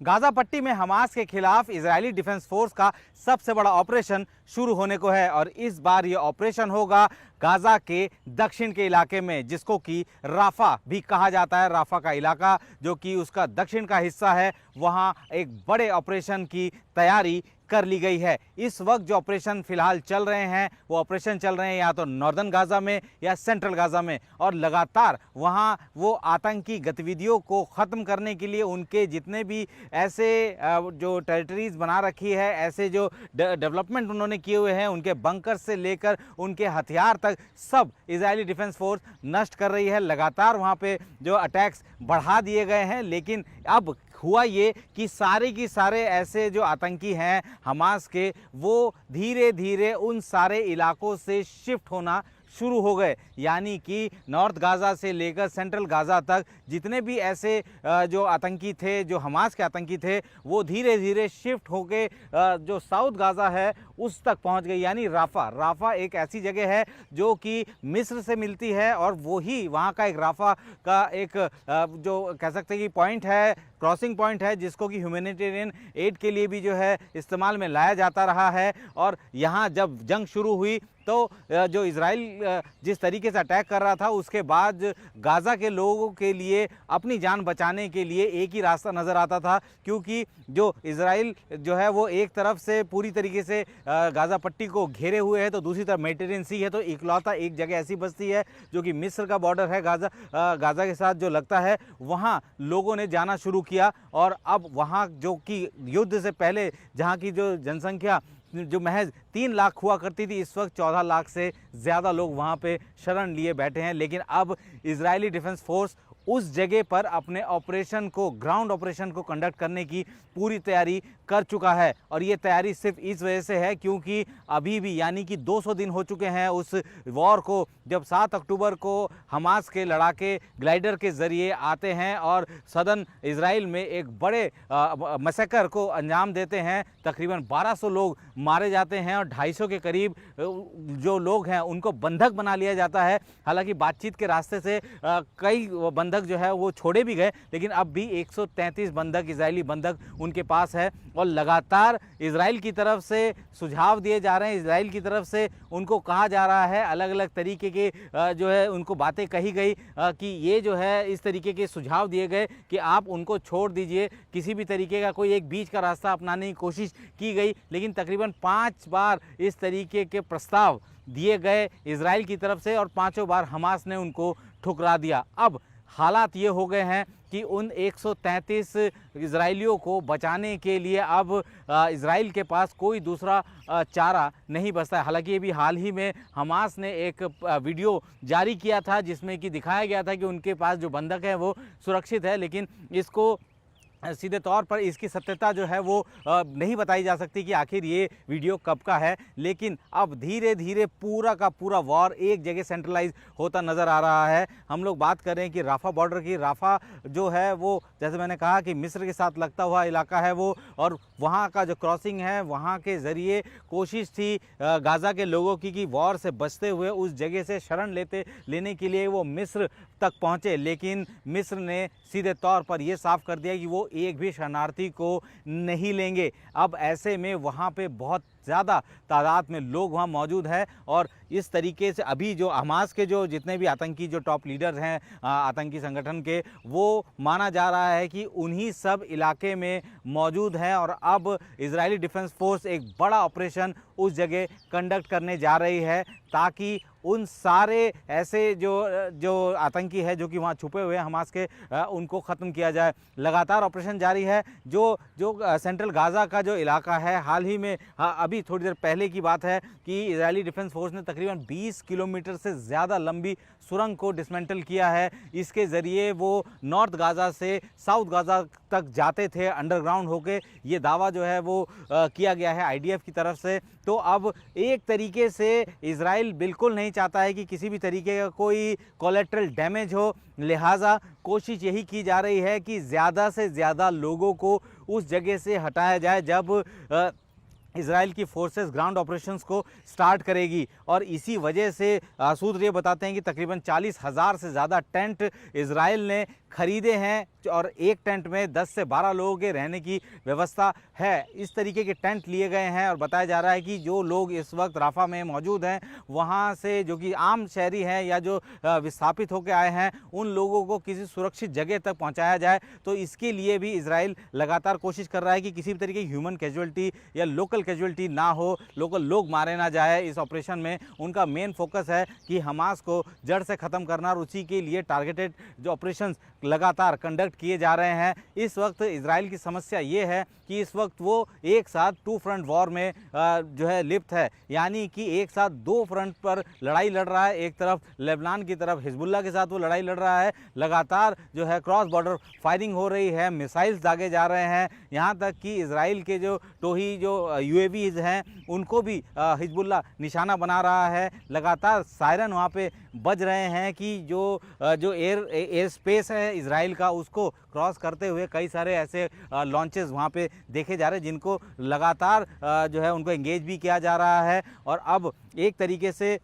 Gaza पट्टी में Hamas के खिलाफ इजरायली डिफेंस फोर्स का सबसे बड़ा ऑपरेशन शुरू होने को है और इस बार ये ऑपरेशन होगा गाजा के दक्षिण के इलाके में, जिसको कि राफा भी कहा जाता है। राफा का इलाका जो कि उसका दक्षिण का हिस्सा है, वहाँ एक बड़े ऑपरेशन की तैयारी कर ली गई है। इस वक्त जो ऑपरेशन फिलहाल चल रहे हैं वो ऑपरेशन चल रहे हैं या तो नॉर्दर्न गाजा में या सेंट्रल गाजा में, और लगातार वहाँ वो आतंकी गतिविधियों को ख़त्म करने के लिए उनके जितने भी ऐसे जो टेरिटरीज बना रखी है, ऐसे जो डेवलपमेंट उन्होंने किए हुए हैं, उनके बंकर से लेकर उनके हथियार तक सब इजरायली डिफेंस फोर्स नष्ट कर रही है। लगातार वहाँ पे जो अटैक्स बढ़ा दिए गए हैं, लेकिन अब हुआ ये कि सारे की सारे ऐसे जो आतंकी हैं हमास के, वो धीरे धीरे उन सारे इलाकों से शिफ्ट होना शुरू हो गए। यानी कि नॉर्थ गाज़ा से लेकर सेंट्रल गाज़ा तक जितने भी ऐसे जो आतंकी थे, जो हमास के आतंकी थे, वो धीरे धीरे शिफ्ट होके जो साउथ गाज़ा है उस तक पहुंच गई। यानी राफा एक ऐसी जगह है जो कि मिस्र से मिलती है और वही वहाँ का एक राफा का एक जो कह सकते हैं कि पॉइंट है, क्रॉसिंग पॉइंट है, जिसको कि ह्यूमैनिटेरियन एड के लिए भी जो है इस्तेमाल में लाया जाता रहा है। और यहाँ जब जंग शुरू हुई तो जो इजराइल जिस तरीके से अटैक कर रहा था, उसके बाद गाज़ा के लोगों के लिए अपनी जान बचाने के लिए एक ही रास्ता नज़र आता था, क्योंकि जो इजराइल जो है वो एक तरफ से पूरी तरीके से गाज़ा पट्टी को घेरे हुए है, तो दूसरी तरफ मेडिटेरियन सी है, तो इकलौता एक जगह ऐसी बस्ती है जो कि मिस्र का बॉर्डर है गाज़ा के साथ जो लगता है, वहाँ लोगों ने जाना शुरू किया। और अब वहाँ जो कि युद्ध से पहले जहाँ की जो जनसंख्या जो महज 3 लाख हुआ करती थी, इस वक्त 14 लाख से ज़्यादा लोग वहाँ पे शरण लिए बैठे हैं। लेकिन अब इजरायली डिफेंस फोर्स उस जगह पर अपने ऑपरेशन को, ग्राउंड ऑपरेशन को कंडक्ट करने की पूरी तैयारी कर चुका है। और ये तैयारी सिर्फ इस वजह से है क्योंकि अभी भी यानी कि 200 दिन हो चुके हैं उस वॉर को, जब 7 अक्टूबर को हमास के लड़ाके ग्लाइडर के ज़रिए आते हैं और सदन इजराइल में एक बड़े मैसेकर को अंजाम देते हैं। तकरीबन 1200 लोग मारे जाते हैं और 250 के करीब जो लोग हैं उनको बंधक बना लिया जाता है। हालांकि बातचीत के रास्ते से कई बंधक जो है वो छोड़े भी गए, लेकिन अब भी 133 बंधक, इजरायली बंधक उनके पास है। और लगातार इजराइल की तरफ से सुझाव दिए जा रहे हैं, इजराइल की तरफ से उनको कहा जा रहा है, अलग अलग तरीके के जो है उनको बातें कही गई कि ये जो है इस तरीके के सुझाव दिए गए कि आप उनको छोड़ दीजिए, किसी भी तरीके का कोई एक बीच का रास्ता अपनाने की कोशिश की गई। लेकिन तकरीबन 5 बार इस तरीके के प्रस्ताव दिए गए इजराइल की तरफ से और 5 बार हमास ने उनको ठुकरा दिया। अब हालात ये हो गए हैं कि उन 133 इजराइलियों को बचाने के लिए अब इजराइल के पास कोई दूसरा चारा नहीं बचता है। हालांकि ये भी हाल ही में हमास ने एक वीडियो जारी किया था जिसमें कि दिखाया गया था कि उनके पास जो बंधक है वो सुरक्षित है, लेकिन इसको सीधे तौर पर इसकी सत्यता जो है वो नहीं बताई जा सकती कि आखिर ये वीडियो कब का है। लेकिन अब धीरे धीरे पूरा का पूरा वॉर एक जगह सेंट्रलाइज होता नज़र आ रहा है। हम लोग बात कर रहे हैं कि राफा बॉर्डर की, राफा जो है वो जैसे मैंने कहा कि मिस्र के साथ लगता हुआ इलाका है वो, और वहाँ का जो क्रॉसिंग है वहाँ के ज़रिए कोशिश थी गाज़ा के लोगों की कि वॉर से बचते हुए उस जगह से शरण लेने के लिए वो मिस्र तक पहुँचे। लेकिन मिस्र ने सीधे तौर पर यह साफ कर दिया कि वो एक भी शरणार्थी को नहीं लेंगे। अब ऐसे में वहाँ पे बहुत ज़्यादा तादाद में लोग वहाँ मौजूद है और इस तरीके से अभी जो हमास के जो जितने भी आतंकी जो टॉप लीडर्स हैं आतंकी संगठन के, वो माना जा रहा है कि उन्हीं सब इलाके में मौजूद हैं। और अब इजरायली डिफेंस फोर्स एक बड़ा ऑपरेशन उस जगह कंडक्ट करने जा रही है ताकि उन सारे ऐसे जो आतंकी है जो कि वहाँ छुपे हुए हैं हमास के, उनको ख़त्म किया जाए। लगातार ऑपरेशन जारी है। जो सेंट्रल गाज़ा का जो इलाका है, हाल ही में अभी थोड़ी देर पहले की बात है कि इजरायली डिफेंस फोर्स ने तकरीबन 20 किलोमीटर से ज़्यादा लंबी सुरंग को डिसमेंटल किया है। इसके ज़रिए वो नॉर्थ गाज़ा से साउथ गाज़ा तक जाते थे अंडरग्राउंड होके। ये दावा जो है वो किया गया है आईडीएफ की तरफ से। तो अब एक तरीके से इजराइल बिल्कुल नहीं चाहता है कि किसी भी तरीके का कोई कोलेट्रल डैमेज हो, लिहाजा कोशिश यही की जा रही है कि ज़्यादा से ज़्यादा लोगों को उस जगह से हटाया जाए जब इजराइल की फोर्सेस ग्राउंड ऑपरेशंस को स्टार्ट करेगी। और इसी वजह से सूत्र ये बताते हैं कि तकरीबन 40,000 से ज़्यादा टेंट इजराइल ने खरीदे हैं और एक टेंट में 10 से 12 लोगों के रहने की व्यवस्था है। इस तरीके के टेंट लिए गए हैं और बताया जा रहा है कि जो लोग इस वक्त राफा में मौजूद हैं वहाँ से जो कि आम शहरी हैं या जो विस्थापित होकर आए हैं उन लोगों को किसी सुरक्षित जगह तक पहुँचाया जाए। तो इसके लिए भी इजराइल लगातार कोशिश कर रहा है कि किसी भी तरीके की ह्यूमन कैजुअलिटी या लोकल कैजुअलिटी ना हो, लोकल लोग मारे ना जाए। इस ऑपरेशन में उनका मेन फोकस है कि हमास को जड़ से ख़त्म करना और उसी के लिए टारगेटेड जो ऑपरेशन लगातार कंडक्ट किए जा रहे हैं। इस वक्त इजराइल की समस्या ये है कि इस वक्त वो एक साथ टू फ्रंट वॉर में जो है लिप्त है, यानी कि एक साथ दो फ्रंट पर लड़ाई लड़ रहा है। एक तरफ लेबनान की तरफ हिजबुल्लाह के साथ वो लड़ाई लड़ रहा है, लगातार जो है क्रॉस बॉर्डर फायरिंग हो रही है, मिसाइल्स दागे जा रहे हैं, यहाँ तक कि इजराइल के जो टोही जो UAVs हैं उनको भी हिजबुल्लाह निशाना बना रहा है। लगातार सायरन वहाँ पे बज रहे हैं कि जो एयर स्पेस है इजराइल का उसको क्रॉस करते हुए कई सारे ऐसे लॉन्चेस वहाँ पे देखे जा रहे हैं जिनको लगातार जो है उनको एंगेज भी किया जा रहा है। और अब एक तरीके से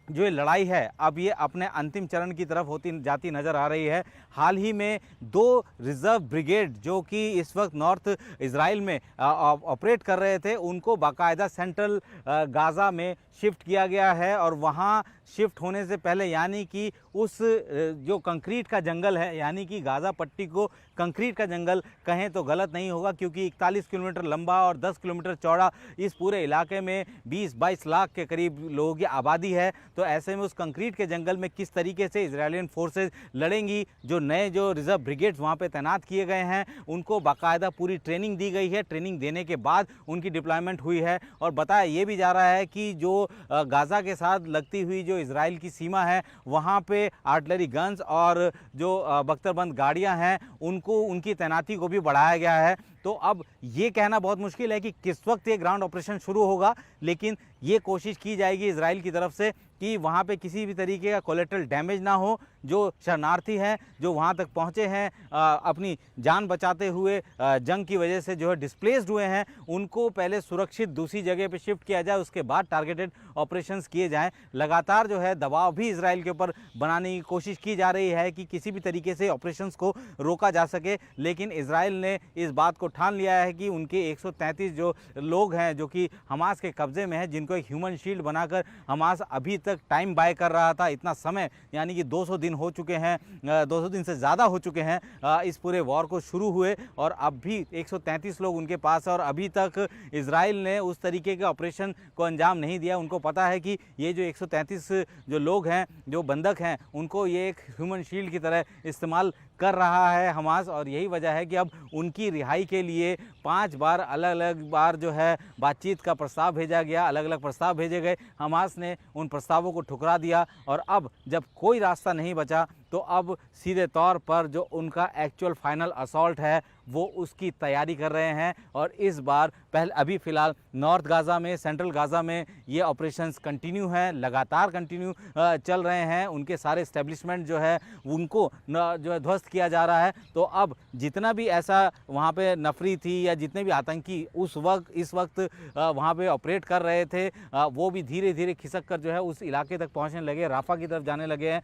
जो ये लड़ाई है अब ये अपने अंतिम चरण की तरफ होती जाती नज़र आ रही है। हाल ही में 2 रिज़र्व ब्रिगेड जो कि इस वक्त नॉर्थ इजराइल में ऑपरेट कर रहे थे उनको बाकायदा सेंट्रल गाज़ा में शिफ्ट किया गया है। और वहाँ शिफ्ट होने से पहले यानी कि उस जो कंक्रीट का जंगल है, यानी कि गाज़ा पट्टी को कंक्रीट का जंगल कहें तो गलत नहीं होगा, क्योंकि 41 किलोमीटर लंबा और 10 किलोमीटर चौड़ा इस पूरे इलाके में 20-22 लाख के करीब लोगों की आबादी है। तो ऐसे में उस कंक्रीट के जंगल में किस तरीके से इजरायलियन फोर्सेज लड़ेंगी, जो नए जो रिजर्व ब्रिगेड्स वहाँ पे तैनात किए गए हैं उनको बाकायदा पूरी ट्रेनिंग दी गई है। ट्रेनिंग देने के बाद उनकी डिप्लॉयमेंट हुई है। और बताया ये भी जा रहा है कि जो गाज़ा के साथ लगती हुई जो इजराइल की सीमा है वहाँ पे आर्टिलरी गन्स और जो बख्तरबंद गाड़ियाँ हैं उनको उनकी तैनाती को भी बढ़ाया गया है। तो अब ये कहना बहुत मुश्किल है कि किस वक्त ये ग्राउंड ऑपरेशन शुरू होगा, लेकिन ये कोशिश की जाएगी इजराइल की तरफ से कि वहाँ पे किसी भी तरीके का कोलेटरल डैमेज ना हो। जो शरणार्थी हैं जो वहाँ तक पहुँचे हैं अपनी जान बचाते हुए जंग की वजह से जो है डिस्प्लेस्ड हुए हैं उनको पहले सुरक्षित दूसरी जगह पे शिफ्ट किया जाए, उसके बाद टारगेटेड ऑपरेशंस किए जाएं। लगातार जो है दबाव भी इजराइल के ऊपर बनाने की कोशिश की जा रही है कि किसी भी तरीके से ऑपरेशंस को रोका जा सके। लेकिन इजराइल ने इस बात को ठान लिया है कि उनके 133 जो लोग हैं जो कि हमास के कब्जे में हैं, जिनको एक ह्यूमन शील्ड बनाकर हमास अभी तक टाइम बाय कर रहा था, इतना समय यानी कि 200 दिन हो चुके हैं, 200 दिन से ज़्यादा हो चुके हैं इस पूरे वॉर को शुरू हुए और अब भी 133 लोग उनके पास है। और अभी तक इजराइल ने उस तरीके के ऑपरेशन को अंजाम नहीं दिया। उनको पता है कि ये जो 133 जो लोग हैं जो बंधक हैं उनको ये एक ह्यूमन शील्ड की तरह इस्तेमाल कर रहा है हमास। और यही वजह है कि अब उनकी रिहाई के लिए 5 बार अलग अलग बार जो है बातचीत का प्रस्ताव भेजा गया, अलग अलग प्रस्ताव भेजे गए। हमास ने उन प्रस्तावों को ठुकरा दिया और अब जब कोई रास्ता नहीं बचा तो अब सीधे तौर पर जो उनका एक्चुअल फाइनल असॉल्ट है वो उसकी तैयारी कर रहे हैं। और इस बार पहले अभी फ़िलहाल नॉर्थ गाज़ा में, सेंट्रल गाज़ा में ये ऑपरेशंस कंटिन्यू हैं, लगातार कंटिन्यू चल रहे हैं। उनके सारे इस्टेब्लिशमेंट जो है उनको जो है ध्वस्त किया जा रहा है। तो अब जितना भी ऐसा वहाँ पे नफरी थी या जितने भी आतंकी इस वक्त वहाँ पे ऑपरेट कर रहे थे वो भी धीरे धीरे खिसक कर जो है उस इलाके तक पहुँचने लगे, राफा की तरफ जाने लगे हैं।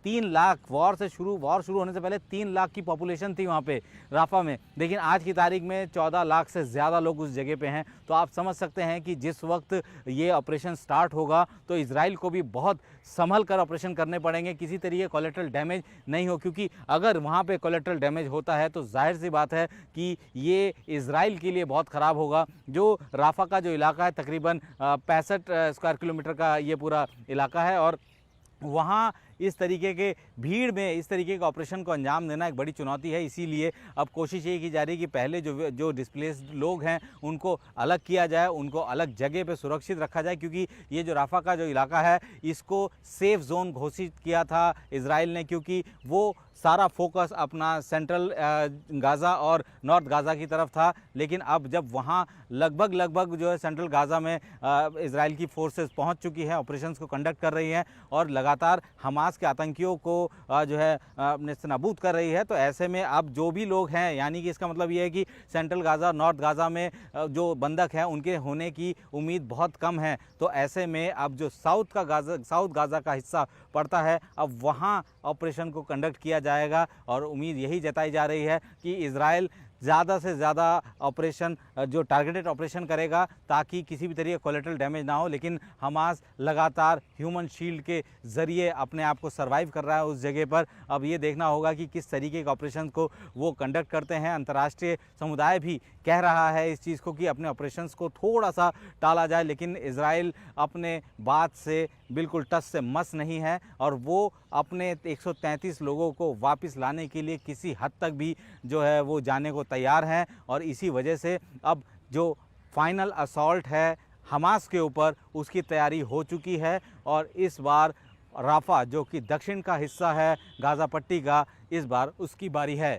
3 लाख वॉर शुरू होने से पहले 3 लाख की पॉपुलेशन थी वहाँ पे राफा में, लेकिन आज की तारीख में 14 लाख से ज़्यादा लोग उस जगह पे हैं। तो आप समझ सकते हैं कि जिस वक्त ये ऑपरेशन स्टार्ट होगा तो इजराइल को भी बहुत संभल कर ऑपरेशन करने पड़ेंगे, किसी तरीके कोलेटरल डैमेज नहीं हो, क्योंकि अगर वहाँ पे कोलेटरल डैमेज होता है तो जाहिर सी बात है कि ये इजराइल के लिए बहुत ख़राब होगा। जो राफा का जो इलाका है तकरीबन 65 स्क्वायर किलोमीटर का ये पूरा इलाका है और वहाँ इस तरीके के भीड़ में इस तरीके के ऑपरेशन को अंजाम देना एक बड़ी चुनौती है। इसीलिए अब कोशिश ये की जा रही है कि पहले जो डिस्प्लेस्ड लोग हैं उनको अलग किया जाए, उनको अलग जगह पे सुरक्षित रखा जाए, क्योंकि ये जो राफा का जो इलाका है इसको सेफ़ जोन घोषित किया था इजराइल ने, क्योंकि वो सारा फोकस अपना सेंट्रल गाज़ा और नॉर्थ गाज़ा की तरफ था। लेकिन अब जब वहाँ लगभग जो है सेंट्रल गाज़ा में इजराइल की फोर्सेस पहुँच चुकी हैं, ऑपरेशंस को कंडक्ट कर रही हैं और लगातार हमास हमास के आतंकियों को जो है नेस्तनाबूद कर रही है। तो ऐसे में अब जो भी लोग हैं, यानी कि इसका मतलब ये है कि सेंट्रल गाज़ा, नॉर्थ गाज़ा में जो बंधक हैं उनके होने की उम्मीद बहुत कम है। तो ऐसे में अब जो साउथ गाज़ा का हिस्सा पड़ता है, अब वहाँ ऑपरेशन को कंडक्ट किया जाएगा और उम्मीद यही जताई जा रही है कि इजराइल ज़्यादा से ज़्यादा ऑपरेशन जो टारगेटेड ऑपरेशन करेगा ताकि किसी भी तरीके कोलेटरल डैमेज ना हो। लेकिन हमास लगातार ह्यूमन शील्ड के ज़रिए अपने आप को सर्वाइव कर रहा है उस जगह पर। अब ये देखना होगा कि किस तरीके के ऑपरेशन को वो कंडक्ट करते हैं। अंतर्राष्ट्रीय समुदाय भी कह रहा है इस चीज़ को कि अपने ऑपरेशंस को थोड़ा सा टाला जाए, लेकिन इजराइल अपने बात से बिल्कुल टस से मस नहीं है और वो अपने 133 लोगों को वापस लाने के लिए किसी हद तक भी जो है वो जाने को तैयार हैं। और इसी वजह से अब जो फाइनल असॉल्ट है हमास के ऊपर, उसकी तैयारी हो चुकी है और इस बार राफा जो कि दक्षिण का हिस्सा है गाज़ा पट्टी का, इस बार उसकी बारी है।